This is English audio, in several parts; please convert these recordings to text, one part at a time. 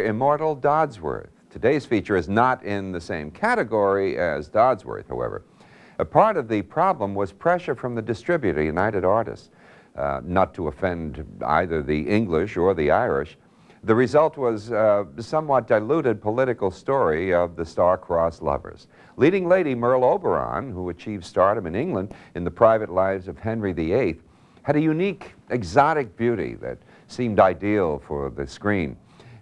Immortal Dodsworth. Today's feature is not in the same category as Dodsworth, however. A part of the problem was pressure from the distributor, United Artists, not to offend either the English or the Irish. The result was a somewhat diluted political story of the star-crossed lovers. Leading lady Merle Oberon, who achieved stardom in England in the private lives of Henry VIII, had a unique, exotic beauty that seemed ideal for the screen,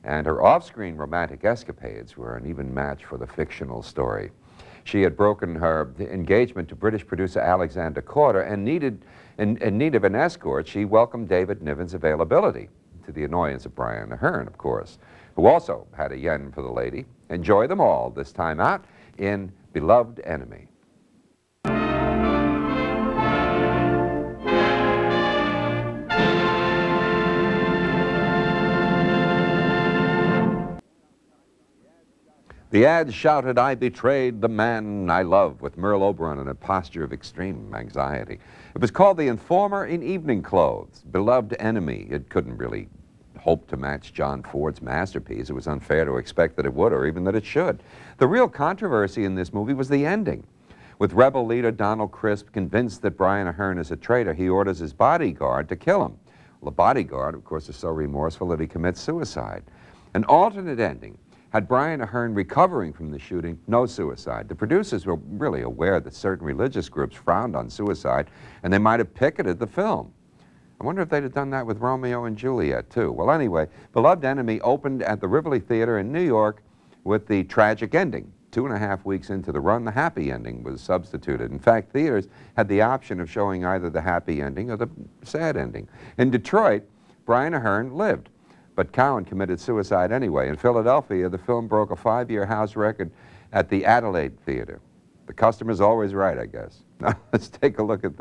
and her off-screen romantic escapades were an even match for the fictional story. She had broken her engagement to British producer Alexander Corder and in need of an escort, she welcomed David Niven's availability, to the annoyance of Brian Aherne, of course, who also had a yen for the lady. Enjoy them all this time out in Beloved Enemy. The ad shouted, "I betrayed the man I love," with Merle Oberon in a posture of extreme anxiety. It was called The Informer in Evening Clothes, Beloved Enemy. It couldn't really hope to match John Ford's masterpiece. It was unfair to expect that it would, or even that it should. The real controversy in this movie was the ending. With rebel leader Donald Crisp convinced that Brian Aherne is a traitor, he orders his bodyguard to kill him. Well, the bodyguard, of course, is so remorseful that he commits suicide. An alternate ending had Brian Aherne recovering from the shooting, no suicide. The producers were really aware that certain religious groups frowned on suicide, and they might have picketed the film. I wonder if they'd have done that with Romeo and Juliet, too. Well, anyway, Beloved Enemy opened at the Rivoli Theater in New York with the tragic ending. 2.5 weeks into the run, the happy ending was substituted. In fact, theaters had the option of showing either the happy ending or the sad ending. In Detroit, Brian Aherne lived, but Cowan committed suicide anyway. In Philadelphia, the film broke a 5-year house record at the Adelaide Theater. The customer's always right, I guess. Now, let's take a look at